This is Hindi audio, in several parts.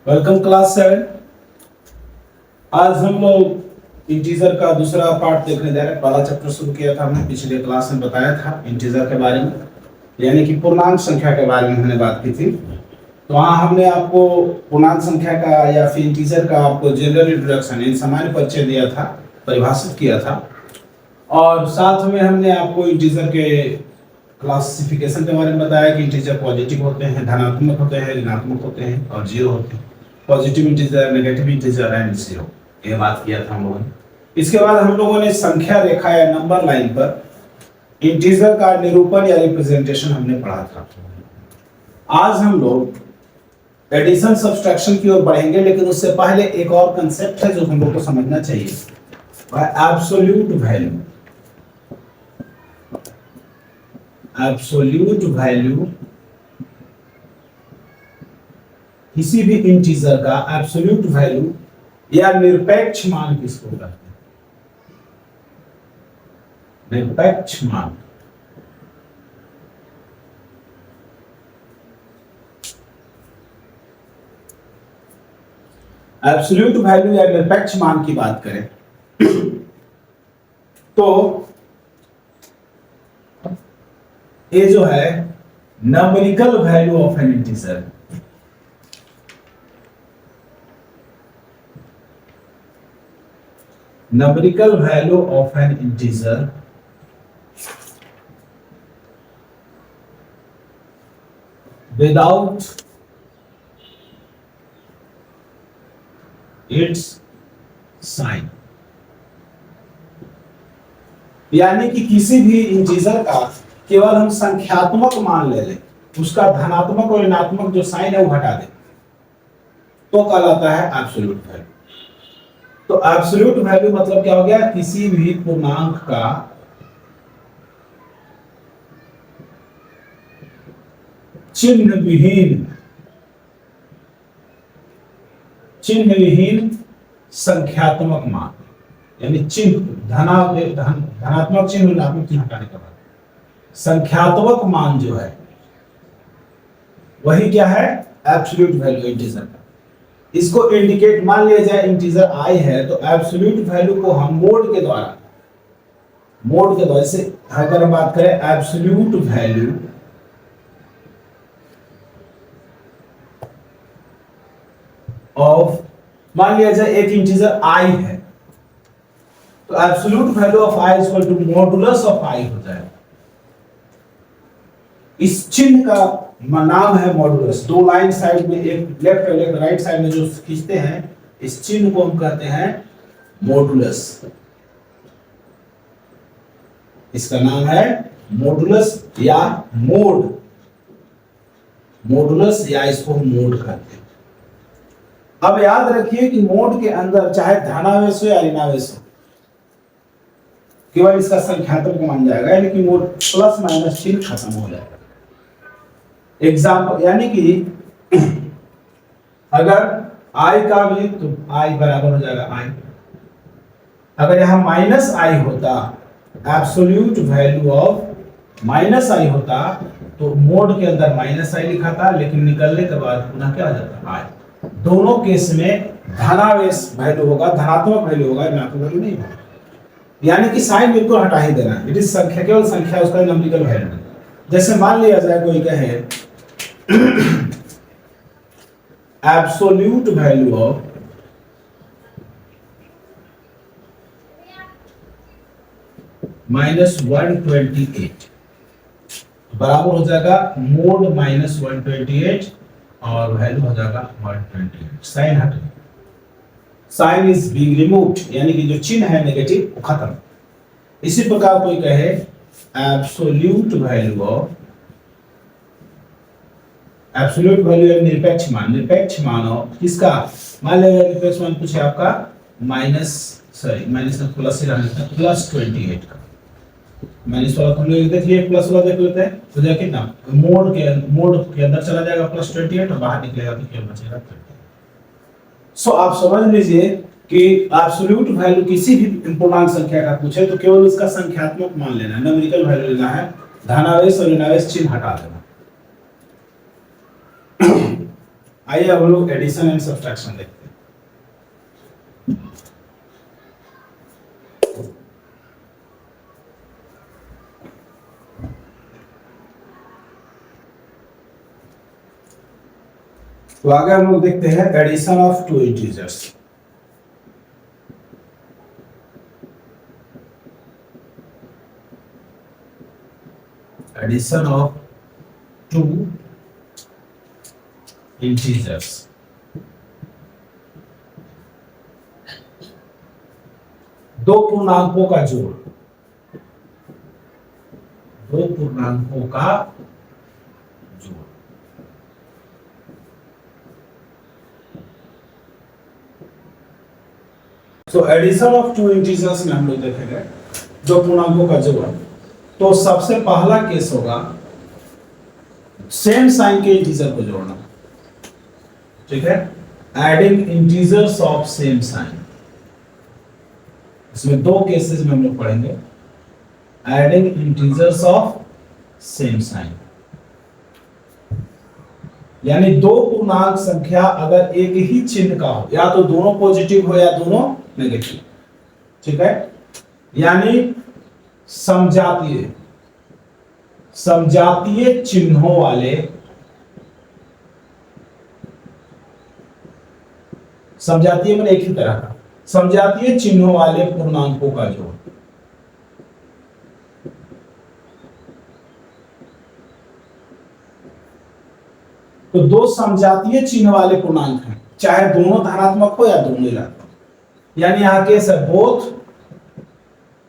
Welcome class 7। आज हम लोग इंटीजर का दूसरा पार्ट देखने जा रहे हैं। पहला चैप्टर शुरू किया था हमने, पिछले क्लास में बताया था इंटीजर के बारे में, यानी कि पूर्णांक संख्या के बारे में हमने बात की थी। तो वहाँ हमने आपको पूर्णांक संख्या का या फिर इंटीजर का आपको जनरल इंट्रोडक्शन यानी सामान्य परिचय दिया था, परिभाषित किया था, और साथ में हमने आपको इंटीजर के क्लासिफिकेशन के बारे में बताया कि इंटीजर पॉजिटिव होते हैं, धनात्मक होते हैं, ऋणात्मक होते हैं और जीरो होते हैं। Positive integer, negative integer and zero, ये बात किया था हम लोगों ने। इसके बाद हम लोगों ने संख्या रेखा या नंबर लाइन पर इंटीजर का निरूपण या रिप्रेजेंटेशन हमने पढ़ा था। आज हम लोग एडिशन सब्सट्रैक्शन की ओर बढ़ेंगे, लेकिन उससे पहले एक और कंसेप्ट है जो हम लोग को समझना चाहिए, वह एब्सोल्यूट वैल्यू। एब्सोल्यूट वैल्यू किसी भी इंटीजर का एब्सोल्यूट वैल्यू या निरपेक्ष मान किसको कहते हैं? निरपेक्ष मान। एब्सोल्यूट वैल्यू या निरपेक्ष मान की बात करें तो ये जो है numerical value of N integer. numerical value of an integer without its sign, यानी कि किसी भी इंटीजर का केवल हम संख्यात्मक मान ले लें, उसका धनात्मक और ऋणात्मक जो साइन है वो हटा दें, तो कहलाता है एब्सोल्यूट वैल्यू। तो एब्सोल्यूट वैल्यू मतलब क्या हो गया? किसी भी पूर्णांक का चिन्ह विहीन संख्यात्मक मान, यानी चिन्ह धनात्मक चिन्ह ऋणात्मक चिन्ह हटाने के बाद संख्यात्मक मान जो है वही क्या है? एब्सोल्यूट वैल्यू इंटीजर का। इसको इंडिकेट, मान लिया जाए इंटीजर i है, तो एब्सोल्यूट वैल्यू को हम मोड के द्वारा से अगर हम बात करें एब्सोल्यूट वैल्यू ऑफ, मान लिया जाए एक इंटीजर i है, तो absolute value of i equal to modulus of i हो जाएगा। इस चिन्ह का नाम है मॉडुलस। दो लाइन साइड में, एक लेफ्ट और एक राइट साइड में जो खींचते हैं, इस चिन्ह को हम कहते हैं मॉडुलस। इसका नाम है मॉडुलस या मोड, मॉडुलस या इसको हम मोड कहते हैं। अब याद रखिए कि मोड के अंदर चाहे धनावेश हो या ऋणावेश हो, केवल इसका संख्यात्मक मान जाएगा, यानी कि मोड प्लस माइनस चिन्ह खत्म हो जाएगा। एग्जाम्पल, यानी कि अगर i का भी, तो i बराबर हो जाएगा i। अगर यहां माइनस i होता, absolute value of minus i होता, तो मोड के अंदर माइनस i लिखा था, लेकिन निकलने के बाद पुनः क्या हो जाता? i। दोनों केस में धनावेश वैल्यू होगा, धनात्मक वैल्यू होगा, ऋणात्मक वैल्यू नहीं होगा। यानी कि साइन बिल्कुल हटा ही देना। इट इज संख्या, केवल संख्या, उसका नंबरिकल वैल्यू। जैसे मान लिया जाए कोई कहे एब्सोल्यूट वैल्यू ऑफ -128 बराबर हो जाएगा मोड -128 और वैल्यू हो जाएगा 128। साइन हट गया, साइन इज बीइंग रिमूव्ड, यानी कि जो चिन्ह है नेगेटिव वो खत्म। इसी प्रकार कोई कहे absolute value of, absolute value निरपेक्ष मान, निरपेक्ष मान ऑफ किसका? मान लीजिए निरपेक्ष मान पूछे आपका माइनस प्लस ही रहना था, +28 का। माइनस वाला हम लोग देख लिए, प्लस वाला देख लेते हैं, तो देखिए ना मोड के अंदर चला जाएगा +28 और बाहर निकलेगा तो क्या बचेगा 28। सो आप समझ लीजिए कि एब्सोल्यूट वैल्यू किसी भी पूर्णांक संख्या का पूछे तो केवल उसका संख्यात्मक मान लेना है, न्यूमेरिकल वैल्यू लेना है, धनावेश और ऋणावेश चिन्ह हटा देना। आइए हम लोग एडिशन एंड सब्ट्रैक्शन देखते हैं। तो आगे हम लोग देखते हैं addition of two integers. Addition of two integers. दो पूर्णांकों का जोड़, दो पूर्णांकों का जोड़। So addition of two integers में हम लोग देखेंगे दो पूर्णांकों का जोड़। तो सबसे पहला केस होगा सेम साइन के इंटीजर को जोड़ना, ठीक है, adding integers of same sign. इसमें दो केसेस में हम लोग पढ़ेंगे, adding integers of same sign, यानी दो पूर्णांक संख्या अगर एक ही चिन्ह का हो, या तो दोनों पॉजिटिव हो या दोनों नेगेटिव, ठीक है, यानी समजातीय, समजातीय चिन्हों वाले, समजातीय मतलब एक ही तरह का, समजातीय चिन्हों वाले पूर्णांकों का जोड़। तो दो समजातीय चिन्ह वाले पूर्णांक हैं, चाहे दोनों धनात्मक हो या दोनों ऋणात्मक, यानी यहां केस है बोथ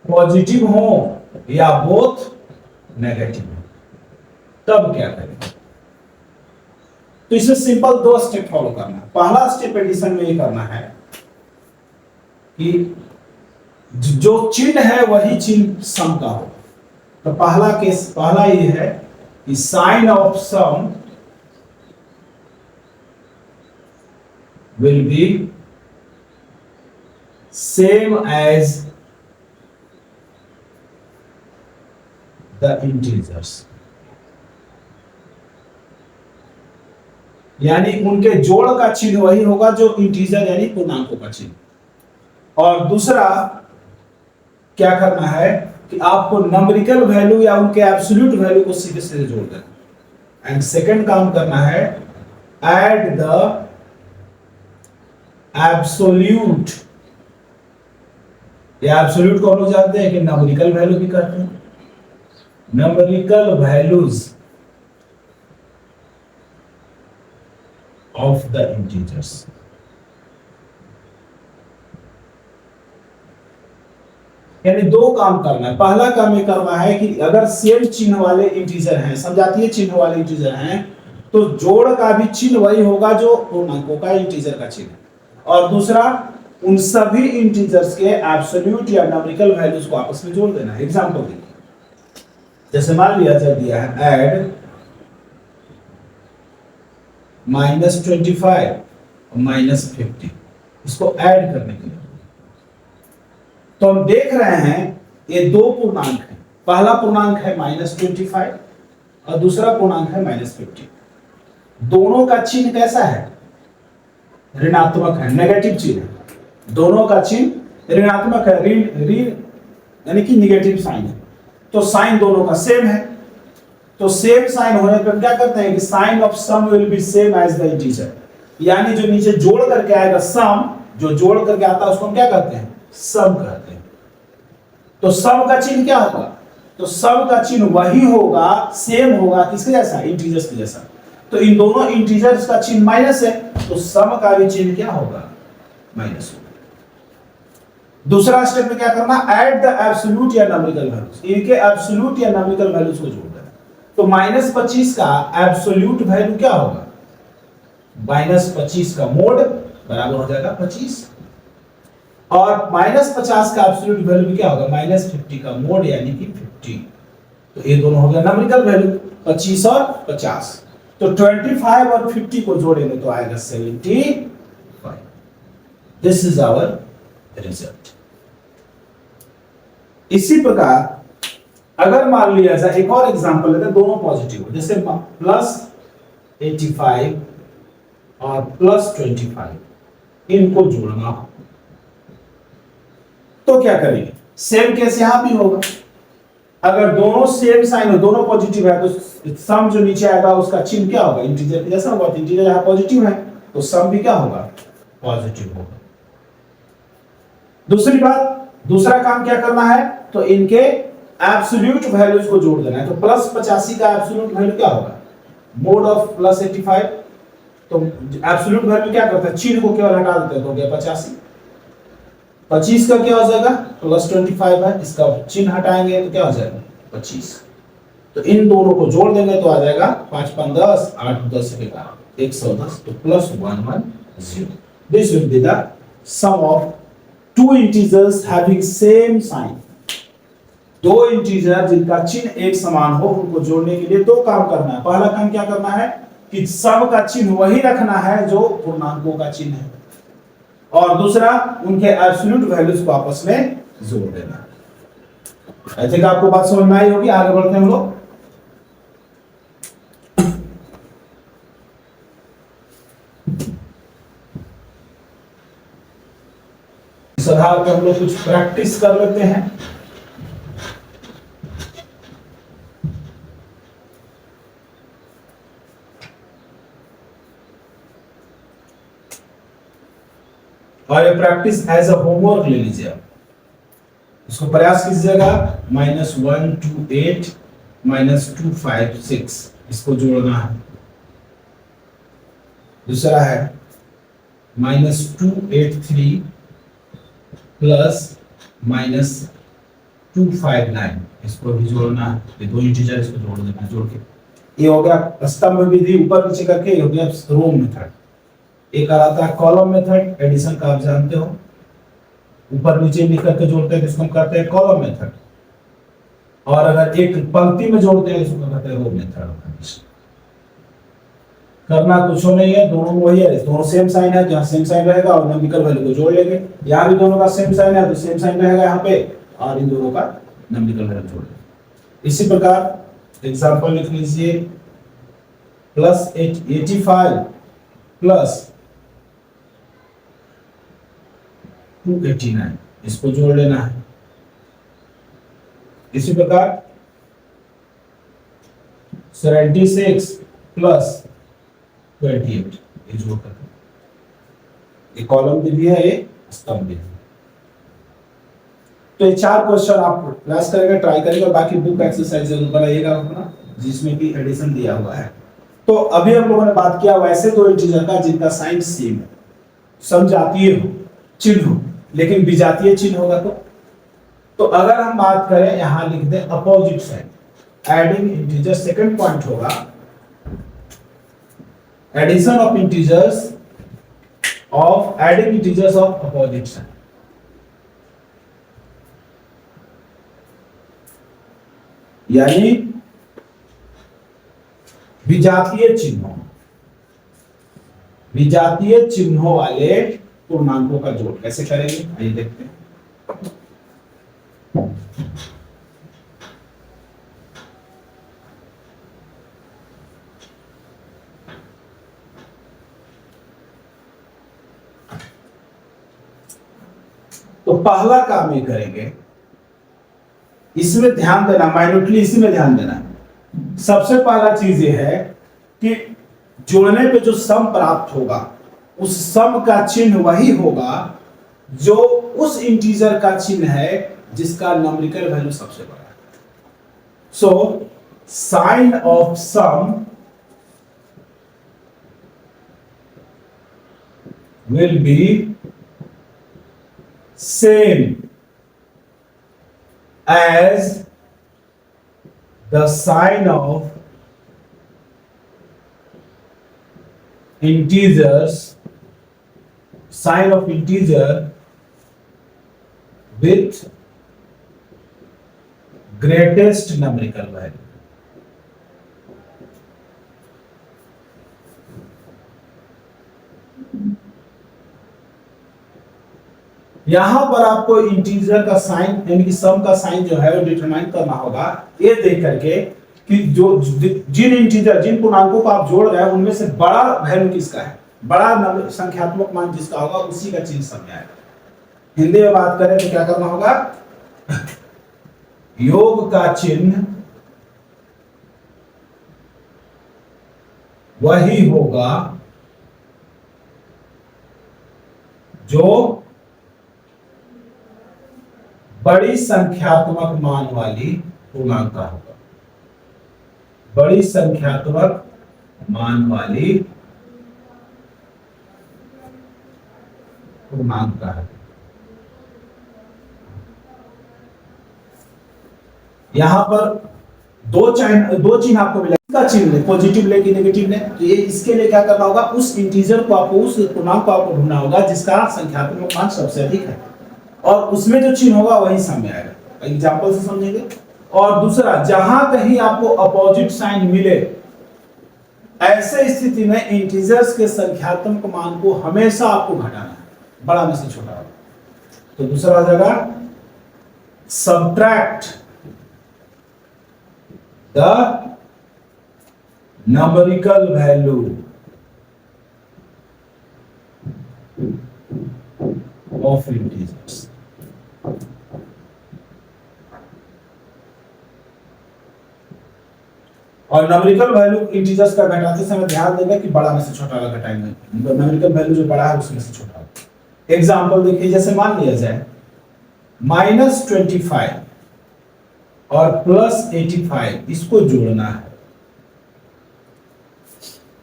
पॉजिटिव हो या बोथ नेगेटिव हो, तब क्या करें? तो इसे सिंपल दो स्टेप फॉलो करना है। पहला स्टेप एडिशन में ये करना है कि जो चिन्ह है वही चिन्ह सम का हो। तो पहला केस, पहला ये है कि sign of sum will be same as the integers, यानी उनके जोड़ का चिन्ह वही होगा जो इंटीजर यानी पूर्णांकों का चिन्ह। और दूसरा क्या करना है कि आपको नंबरिकल वैल्यू या उनके एब्सोल्यूट वैल्यू को सीधे सीधे जोड़ देना। एंड सेकंड काम करना है ऐड द एब्सोल्यूट, या एब्सोल्यूट को हम लोग जानते हैं कि नंबरिकल वैल्यू भी करते हैं, numerical values of the integers. यानी दो काम करना है। पहला काम ये करना है कि अगर सेम चिन्ह वाले इंटीजर हैं, समजातीय चिन्ह वाले इंटीजर हैं, तो जोड़ का भी चिन्ह वही होगा जो पूर्णांकों का इंटीजर का चिन्ह। और दूसरा, उन सभी इंटीजर्स के एब्सोल्यूट या नंबरिकल वैल्यूज को आपस में जोड़ देना है। एग्जांपल देखिए, जैसे मान लिया जा दिया है ऐड -25 और -50, इसको ऐड करने के लिए तो हम देख रहे हैं ये दो पूर्णांक हैं। पहला पूर्णांक है -25 और दूसरा पूर्णांक है -50। दोनों का चिन्ह कैसा है? ऋणात्मक है, नेगेटिव चिन्ह। दोनों का चिन्ह ऋणात्मक है, ऋण यानी कि नेगेटिव साइन है। तो साइन दोनों का सेम है। तो सेम साइन होने पर क्या करते हैं कि sign of sum will be same as the integer, यानी जो नीचे जोड़ करके आएगा सम, जो जोड़ करके आता है उसको हम क्या कहते हैं? सम कहते हैं। तो सम का चिन्ह क्या होगा? तो सम का चिन्ह वही होगा, सेम होगा, किसके जैसा? इंटीजर्स के जैसा। तो इन दोनों इंटीजर्स का चिन्ह माइनस है, तो सम का भी चिन्ह क्या होगा? माइनस होगा। दूसरा स्टेप में क्या करना? ऐड द एब्सोल्यूट या नंबरिकल वैल्यूज, इनके एब्सोल्यूट या नंबरिकल वैल्यूज को जोड़ देना। तो -25 का एब्सोल्यूट वैल्यू क्या होगा? -25 का मोड बराबर हो जाएगा 25, और -50 का एब्सोल्यूट वैल्यू क्या होगा? -50 का मोड यानी कि 50। तो ये दोनों हो गया नंबरिकल वैल्यू, 25 और 50। तो 25 और 50 को जोड़ेंगे तो आएगा 75। This is our result. इसी प्रकार अगर मान लिया जाए, एक और एग्जांपल लेते हैं, दोनों पॉजिटिव हो, जैसे +85 और +25, इनको जोड़ना हो तो क्या करेंगे? सेम केस यहां भी होगा। अगर दोनों सेम साइन हो, दोनों पॉजिटिव है, तो सम जो नीचे आएगा उसका चिन्ह क्या होगा? इंटीजर के जैसा होगा। इंटीजर यहां पॉजिटिव है तो सम भी क्या होगा? पॉजिटिव होगा। दूसरी बात, दूसरा काम क्या करना है? तो इनके एब्सोल्यूट वैल्यूज को जोड़ देना है। तो +85 का एब्सोल्यूट वैल्यू क्या होगा? Mode of +85। तो एब्सोल्यूट वैल्यू क्या करता है? चिन्ह को केवल हटा देते हैं तो हो गया 85। 25 का क्या हो जाएगा? +25 है, इसका चिन्ह हटाएंगे तो क्या हो जाएगा? 25। तो इन दोनों को जोड़ देंगे तो आ जाएगा 5 5 10, 8 10 110, तो +110। This will be the sum of two integers having same sign. दो इंटीजर जिनका चिन्ह एक समान हो, उनको जोड़ने के लिए दो काम करना है। पहला काम क्या करना है कि सम का चिन्ह वही रखना है जो पूर्णांकों का चिन्ह है, और दूसरा उनके एब्सोल्यूट वैल्यूज को आपस में जोड़ देना। आई थिंक आपको बात समझ में आई होगी। आगे बढ़ते हैं हम लोग। इस आधार पर हम लोग कुछ प्रैक्टिस कर लेते हैं। और ये प्रैक्टिस एज अ होमवर्क ले लीजिए आप। इसको प्रयास कीजिएगा। -128 -256 इसको जोड़ना है। दूसरा है -283 + -259 इसको भी जोड़ना है। ये दो इंटीजर इसको जोड़ देना है। जोड़ के ये हो गया स्तंभ विधि, ऊपर नीचे करके ये हो गया रो मेथड। एक आता है कॉलम मेथड, एडिशन का आप जानते हो, ऊपर नीचे लिख करके जोड़ते हैं जिसको हम कहते हैं कॉलम मेथड। और अगर एक पंक्ति में जोड़ते हैं इसको कहते हैं रो मेथड। करना कुछ नहीं है, दोनों वही है, दोनों सेम साइन है, जहां सेम साइन रहेगा और नंबरिकल वैल्यू को जोड़ लेंगे। यहां भी दोनों का सेम साइन है तो सेम साइन रहेगा यहां पे, और इन दोनों का नंबरिकल वैल्यू जोड़ लेंगे। इसी प्रकार एग्जांपल लिख लीजिए +85 + 289 इसको जोड़ लेना है। इसी प्रकार 76 + 28 ये जोड़ करके, ये कॉलम भी है, ये स्तंभ भी है। तो ये चार क्वेश्चन आप प्रयास करेंगे, ट्राई करेंगे, और बाकी बुक एक्सरसाइज जरूर बनाइएगा अपना, जिसमें कि एडिशन दिया हुआ है। तो अभी हम लोगों ने बात किया वैसे दो इंटीजर का जिनका साइन सेम है, समजातीय हो, चिन्ह हो, लेकिन विजातीय चिन्ह होगा तो अगर हम बात करें, यहां लिख दें opposite sign, adding integer, second point होगा addition of integers of adding integers of opposite sign. यानी विजातीय चिन्हों वाले पूर्णांकों का जोड़ कैसे करेंगे, आइए देखते हैं। तो पहला काम ये करेंगे, इसमें ध्यान देना, माइन्यूटली इसी में ध्यान देना। सबसे पहला चीज ये है कि जोड़ने पे जो सम प्राप्त होगा, उस सम का चिन्ह वही होगा जो उस इंटीजर का चिन्ह है जिसका नंबरिकल वैल्यू सबसे बड़ा है। So sign of sum will be same as the sign of integers, sign of integer with greatest numerical value. यहां पर आपको इंटीजर का साइन यानी कि सम का साइन जो है वो डिटरमाइन करना होगा, ये देख करके कि जो जिन इंटीजर, जिन पूर्णांकों को आप जोड़ रहे हैं उनमें से बड़ा वैल्यू किसका है। बड़ा संख्यात्मक मान जिसका होगा उसी का चिन्ह सामने आएगा। हिंदी में बात करें तो क्या करना होगा, योग का चिन्ह वही होगा जो बड़ी संख्यात्मक मान वाली पूर्णांक का होगा। बड़ी संख्यात्मक मान वाली पूर्णांक का है। यहां पर दो चिन्ह आपको मिलेगा, इसका चिन्ह ले, पॉजिटिव ले कि नेगेटिव ले, तो ये इसके लिए क्या करना होगा, उस इंटीजर को आपको, उस पूर्णांक को आपको ढूंढना होगा जिसका संख्यात्मक मान सबसे अधिक है, और उसमें जो चिन्ह होगा वही सामने आएगा। एग्जांपल से समझेंगे। और दूसरा, जहां कहीं आपको अपोजिट साइन मिले, ऐसे स्थिति में इंटीजर्स के संख्यात्मक मान को हमेशा आपको घटाना है, बड़ा में से छोटा होगा। तो दूसरा आ जाएगा subtract the numerical value of integers। और न्यूमेरिकल वैल्यू इंटीजर्स का घटाते समय ध्यान देंगे कि बड़ा में से छोटा वाला घटाएंगे, न्यूमेरिकल वैल्यू जो बड़ा है उसमें से छोटा। एग्जांपल देखिए, जैसे मान लिया जाए -25 और +85, इसको जोड़ना है।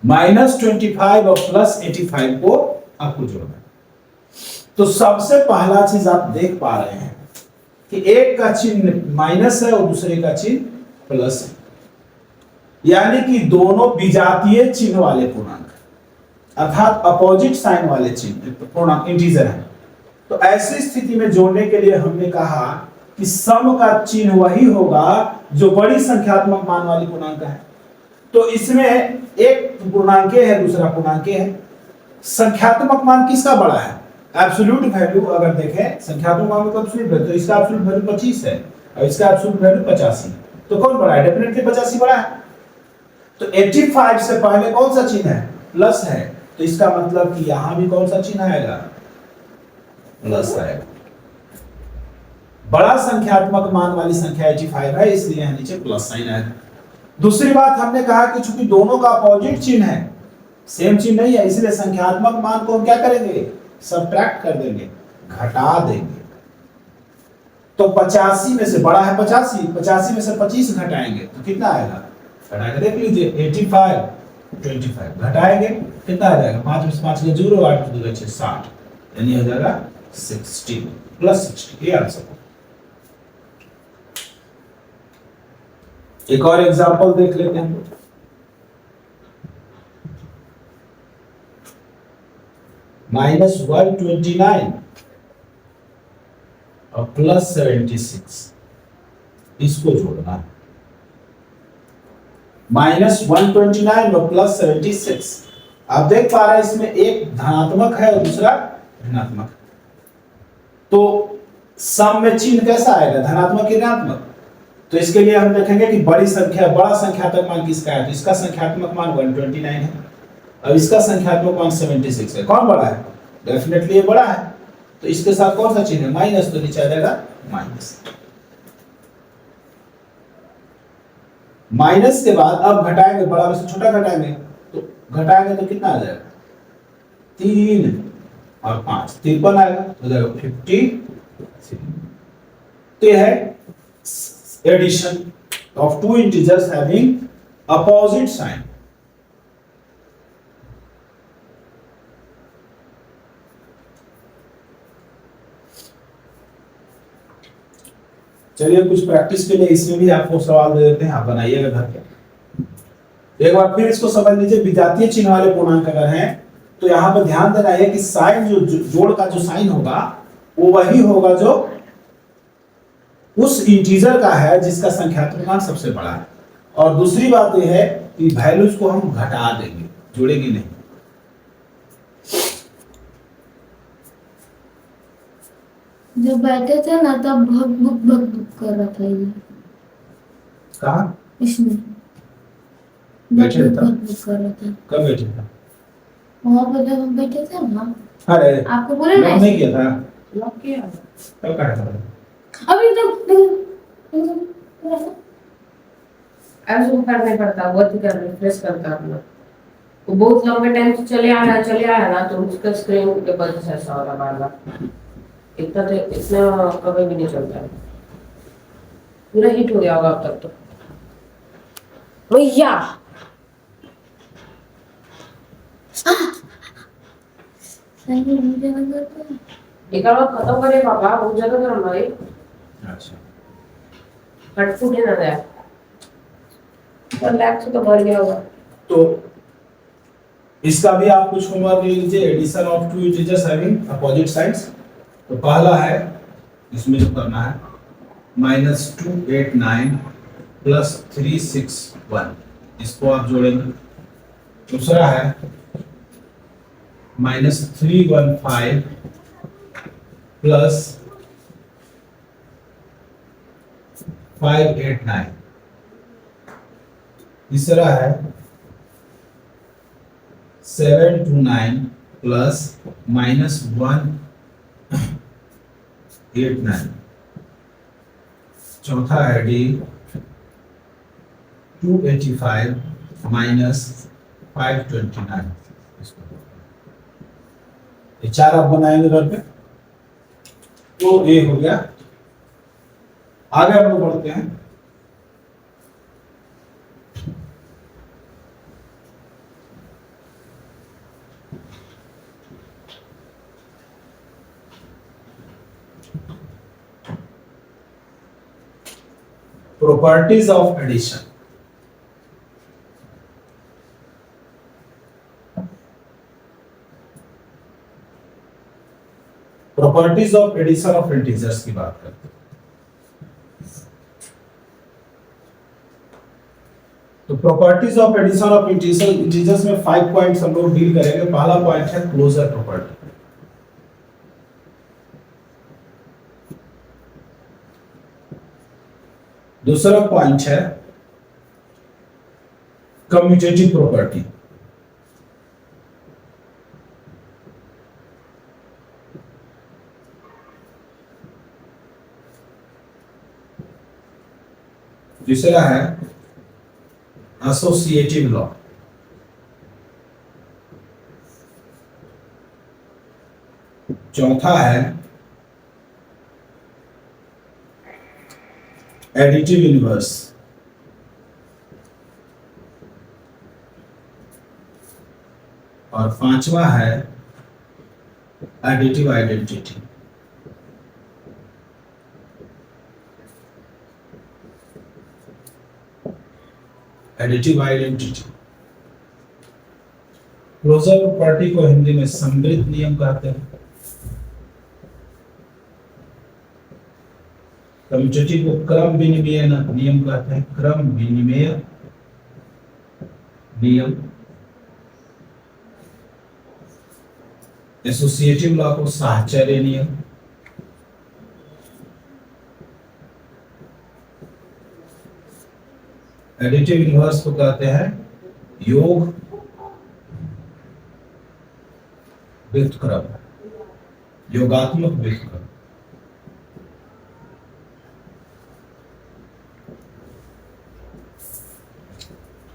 -25 और +85 को आपको जोड़ना है। तो सबसे पहला चीज आप देख पा रहे हैं कि एक का चिन्ह माइनस है और दूसरे का चिन्ह प्लस है, यानी कि दोनों विजातीय चिन्ह वाले पूर्णांक, अर्थात अपोजिट साइन वाले चिन्ह पूर्णांक इंटीजर है। तो ऐसी स्थिति में जोड़ने के लिए हमने कहा कि सम का चिन्ह वही होगा जो बड़ी संख्यात्मक मान वाली पूर्णांक है। तो इसमें एक पूर्णांक है, दूसरा पूर्णांक है। संख्यात्मक मान किसका बड़ा है? एब्सोल्यूट वैल्यू अगर देखें, संख्यात्मक मान मतलब एब्सोल्यूट वैल्यू, तो इसका एब्सोल्यूट वैल्यू 25 है और इसका एब्सोल्यूट वैल्यू 85, तो कौन बड़ा है? डेफिनेटली 85 बड़ा है। तो 85 से पहले कौन सा चिन्ह है? प्लस है, तो इसका मतलब कि यहां भी कौन सा चिन्ह आएगा? प्लस आएगा। बड़ा संख्यात्मक मान वाली संख्या 85 है, इसलिए यहां नीचे प्लस साइन आएगा। दूसरी बात, हमने कहा कि चूंकि दोनों का अपोजिट चिन्ह है, सेम चिन्ह नहीं है, इसलिए संख्यात्मक मान को हम क्या करेंगे? सब्ट्रैक्ट कर देंगे, घटा देंगे। तो 85 में से बड़ा है 85 में से 25 घटाएंगे तो कितना आएगा? घटा के देख लीजिए, 85 25 घटाएंगे कितना आ जाएगा? 5 में से 5 के 0, 8 में 2 6 60, यानी हो जाएगा 60 प्लस 60। ये आंसर। एक और एग्जांपल देख लेते हैं। -129 और +76, इसको जोड़ना है। -129 और +76, आप देख पा रहे हैं इसमें एक धनात्मक है और दूसरा ऋणात्मक। तो सम में चिन्ह कैसा आएगा? धनात्मक या ऋणात्मक? तो इसके लिए हम देखेंगे कि बड़ा संख्यात्मक मान किसका है। तो इसका संख्यात्मक मान 129 है और इसका संख्यात्मक मान 76 है। कौन बड़ा है? डेफिनेटली ये बड़ा है। तो इसके साथ कौन सा चिन्ह है? माइनस, तो नीचे आ जाएगा माइनस। माइनस के बाद अब घटाएंगे, बड़ा में से छोटा घटाएंगे, तो घटाएंगे तो कितना आ जाएगा? 3 और 5 53 आएगा, हो जाएगा 50। तो यह है addition of two integers having opposite sign। चलिए कुछ प्रैक्टिस के लिए इसमें भी आपको सवाल दे देते हैं, आप बनाइएगा घर पे। एक बार फिर इसको समझ लीजिए, विजातीय चिन्ह वाले पूर्णांक अगर हैं तो यहाँ पर ध्यान देना है कि साइन जो जोड़ का जो साइन होगा वो वही होगा जो उस इंटीजर का है जिसका संख्यात्मक मान सबसे बड़ा है। और दूसरी बात यह है कि वैल्यूज को हम घटा देंगे, जोड़ेंगे नहीं। जब बैठे थे ना तब भग कर रहा था ये। कहाँ? इसमें बैठे था? भग कर रहा था। कब बैठे था? वहाँ पर जब हम बैठे थे ना, अरे आपको बोला ना लॉक नहीं किया था, लॉक किया तब कहा था? अभी तो ऐसे ऊपर नहीं पड़ता, वो कर रिफ्रेश करता अपना। वो बहुत लंबे टाइम से चले आ रहा तो उसका स्क्रीन के वजह से ऐसा हो रहा बार बार। इतना कभी भी नहीं चलता है, पूरा हीट हो गया होगा अब तक तो। भैया सही मुझे लगा तो एक बार खत्म करे पापा, बहुत ज्यादा गर्म भाई, अच्छा, फटफुट ही ना जाए। पर लैब से तो मर गया होगा। तो इसका भी आप कुछ होमवर्क ले लीजिए। Addition of two integers having opposite sides. तो पहला है, इसमें जो करना है, -289 प्लस 361, इसको आप जोड़ेंगे। दूसरा है -315 प्लस 589। तीसरा है 729 प्लस -189। चौथा है डी 285 माइनस 529। ये चार आप बनाएंगे घर पे, तो ये हो गया। आगे हम लोग बढ़ते हैं। Properties of addition. Properties of addition of integers की बात करते हैं। तो properties of addition of integers में 5 पॉइंट्स हम लोग डील करेंगे। पहला पॉइंट है क्लोजर प्रॉपर्टी। दूसरा पॉइंट है कम्यूटेटिव प्रॉपर्टी। तीसरा है एसोसिएटिव लॉ। चौथा है एडिटिव इनवर्स। और पांचवा है additive identity. Additive identity. Closure property को हिंदी में समृद्ध नियम कहते हैं। कम्यूटेटिव को क्रम विनिमय नियम कहते हैं। क्रम विनिमय नियम। एसोसिएटिव लॉ को साहचर्य नियम। एडिटिव इनवर्स को कहते हैं योग व्युत्क्रम, योगात्मक व्युत्क्रम।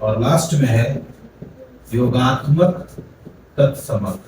और लास्ट में है योगात्मक तत्समक।